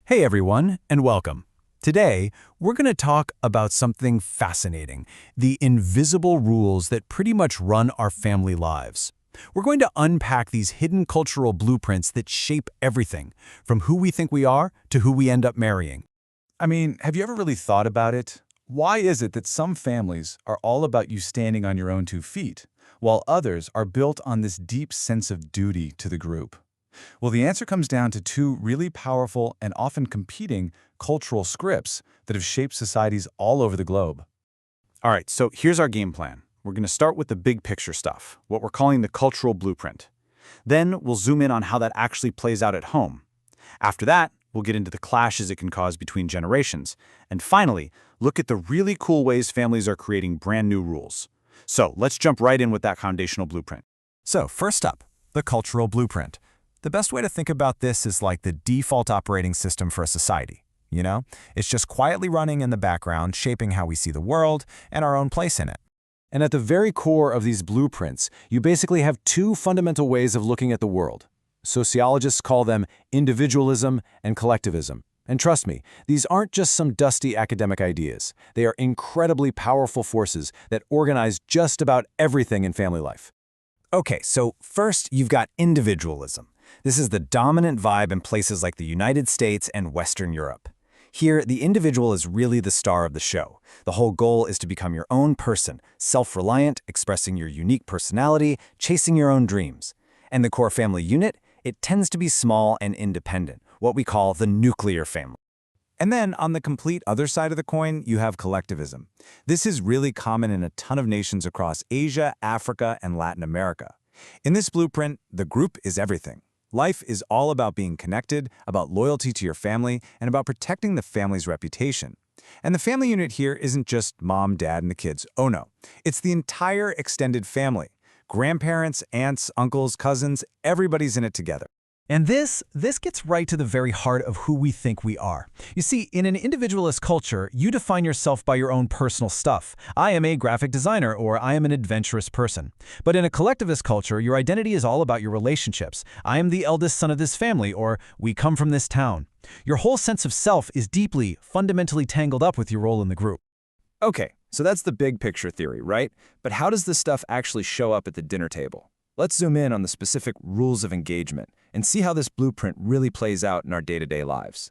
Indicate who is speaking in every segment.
Speaker 1: Hey everyone, and welcome. Today, we're going to talk about something fascinating, the invisible rules that pretty much run our family lives. We're going to unpack these hidden cultural blueprints that shape everything, from who we think we are to who we end up marrying.
Speaker 2: Have you ever really thought about it? Why is it that some families are all about you standing on your own 2 feet, while others are built on this deep sense of duty to the group? Well, the answer comes down to two really powerful and often competing cultural scripts that have shaped societies all over the globe.
Speaker 1: All right, so here's our game plan. We're going to start with the big picture stuff, what we're calling the cultural blueprint. Then we'll zoom in on how that actually plays out at home. After that, we'll get into the clashes it can cause between generations. And finally, look at the really cool ways families are creating brand new rules. So let's jump right in with that foundational blueprint.
Speaker 3: So first up, the cultural blueprint. The best way to think about this is like the default operating system for a society. It's just quietly running in the background, shaping how we see the world and our own place in it.
Speaker 4: And at the very core of these blueprints, you basically have two fundamental ways of looking at the world. Sociologists call them individualism and collectivism. And trust me, these aren't just some dusty academic ideas. They are incredibly powerful forces that organize just about everything in family life.
Speaker 3: Okay, so first you've got individualism. This is the dominant vibe in places like the United States and Western Europe. Here, the individual is really the star of the show. The whole goal is to become your own person, self-reliant, expressing your unique personality, chasing your own dreams. And the core family unit, it tends to be small and independent, what we call the nuclear family.
Speaker 1: And then, on the complete other side of the coin, you have collectivism. This is really common in a ton of nations across Asia, Africa, and Latin America. In this blueprint, the group is everything. Life is all about being connected, about loyalty to your family, and about protecting the family's reputation. And the family unit here isn't just mom, dad, and the kids. Oh no, it's the entire extended family. Grandparents, aunts, uncles, cousins, everybody's in it together.
Speaker 3: And this gets right to the very heart of who we think we are. You see, in an individualist culture, you define yourself by your own personal stuff. I am a graphic designer, or I am an adventurous person. But in a collectivist culture, your identity is all about your relationships. I am the eldest son of this family, or we come from this town. Your whole sense of self is deeply, fundamentally tangled up with your role in the group.
Speaker 2: Okay, so that's the big picture theory, right? But how does this stuff actually show up at the dinner table? Let's zoom in on the specific rules of engagement and see how this blueprint really plays out in our day-to-day lives.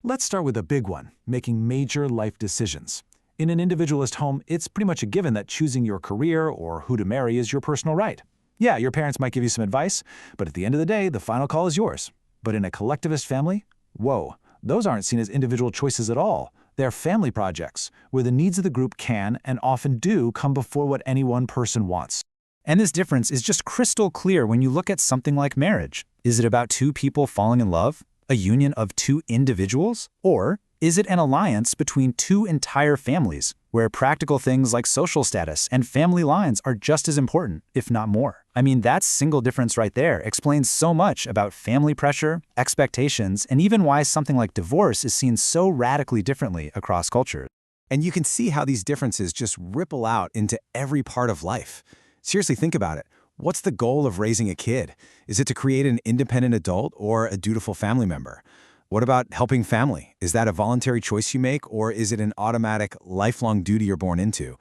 Speaker 4: Let's start with a big one, making major life decisions. In an individualist home, it's pretty much a given that choosing your career or who to marry is your personal right. Yeah, your parents might give you some advice, but at the end of the day, the final call is yours. But in a collectivist family, whoa, those aren't seen as individual choices at all. They're family projects, where the needs of the group can and often do come before what any one person wants.
Speaker 3: And this difference is just crystal clear when you look at something like marriage. Is it about two people falling in love? A union of two individuals? Or is it an alliance between two entire families, where practical things like social status and family lines are just as important, if not more? That single difference right there explains so much about family pressure, expectations, and even why something like divorce is seen so radically differently across cultures.
Speaker 1: And you can see how these differences just ripple out into every part of life. Seriously, think about it. What's the goal of raising a kid? Is it to create an independent adult or a dutiful family member? What about helping family? Is that a voluntary choice you make, or is it an automatic, lifelong duty you're born into?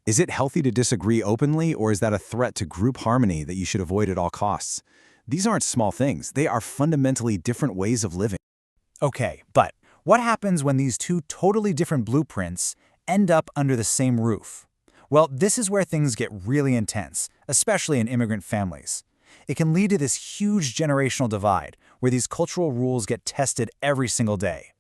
Speaker 1: Is it healthy to disagree openly, or is that a threat to group harmony that you should avoid at all costs? These aren't small things. They are fundamentally different ways of living.
Speaker 3: Okay, but what happens when these two totally different blueprints end up under the same roof? Well, this is where things get really intense, especially in immigrant families. It can lead to this huge generational divide, where these cultural rules get tested every single day.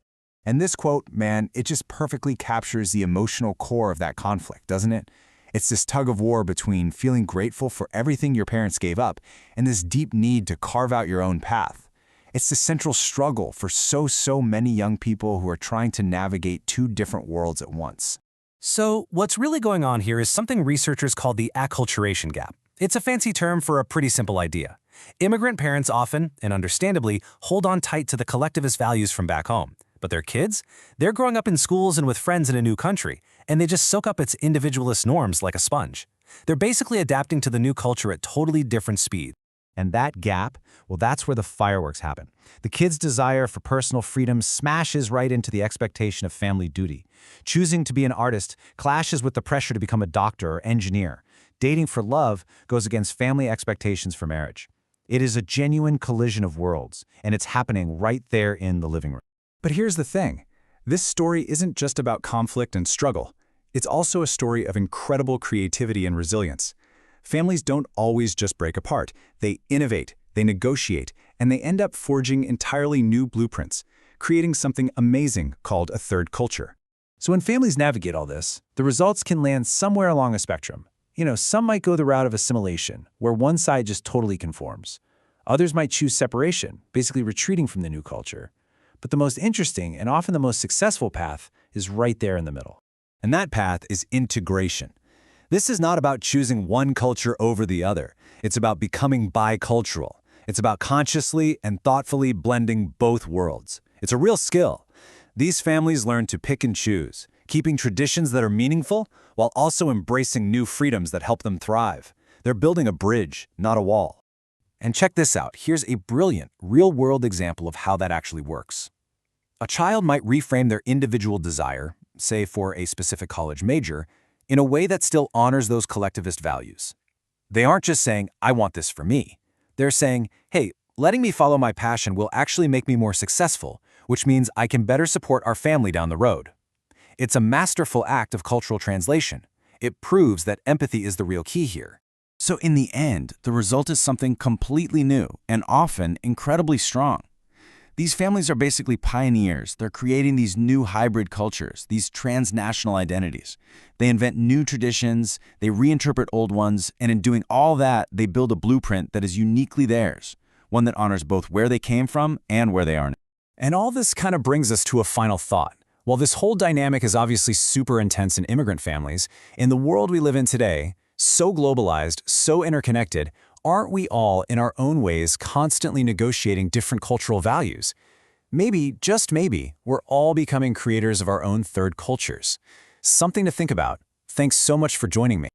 Speaker 1: And this quote, man, it just perfectly captures the emotional core of that conflict, doesn't it? It's this tug of war between feeling grateful for everything your parents gave up and this deep need to carve out your own path. It's the central struggle for so many young people who are trying to navigate two different worlds at once.
Speaker 5: So what's really going on here is something researchers call the acculturation gap. It's a fancy term for a pretty simple idea. Immigrant parents often, and understandably, hold on tight to the collectivist values from back home. But their kids? They're growing up in schools and with friends in a new country, and they just soak up its individualist norms like a sponge. They're basically adapting to the new culture at totally different speeds.
Speaker 3: And that gap, well, that's where the fireworks happen. The kid's desire for personal freedom smashes right into the expectation of family duty. Choosing to be an artist clashes with the pressure to become a doctor or engineer. Dating for love goes against family expectations for marriage. It is a genuine collision of worlds, and it's happening right there in the living room.
Speaker 2: But here's the thing. This story isn't just about conflict and struggle. It's also a story of incredible creativity and resilience. Families don't always just break apart. They innovate, they negotiate, and they end up forging entirely new blueprints, creating something amazing called a third culture.
Speaker 3: So when families navigate all this, the results can land somewhere along a spectrum. Some might go the route of assimilation, where one side just totally conforms. Others might choose separation, basically retreating from the new culture. But the most interesting and often the most successful path is right there in the middle.
Speaker 1: And that path is integration. This is not about choosing one culture over the other. It's about becoming bicultural. It's about consciously and thoughtfully blending both worlds. It's a real skill. These families learn to pick and choose, keeping traditions that are meaningful while also embracing new freedoms that help them thrive. They're building a bridge, not a wall. And check this out. Here's a brilliant, real-world example of how that actually works. A child might reframe their individual desire, say for a specific college major, in a way that still honors those collectivist values. They aren't just saying, I want this for me. They're saying, hey, letting me follow my passion will actually make me more successful, which means I can better support our family down the road. It's a masterful act of cultural translation. It proves that empathy is the real key here. So in the end, the result is something completely new and often incredibly strong. These families are basically pioneers. They're creating these new hybrid cultures, these transnational identities. They invent new traditions, they reinterpret old ones, and in doing all that, they build a blueprint that is uniquely theirs, one that honors both where they came from and where they are now.
Speaker 5: And all this kind of brings us to a final thought. While this whole dynamic is obviously super intense in immigrant families, in the world we live in today, so globalized, so interconnected, aren't we all, in our own ways, constantly negotiating different cultural values? Maybe, just maybe, we're all becoming creators of our own third cultures. Something to think about. Thanks so much for joining me.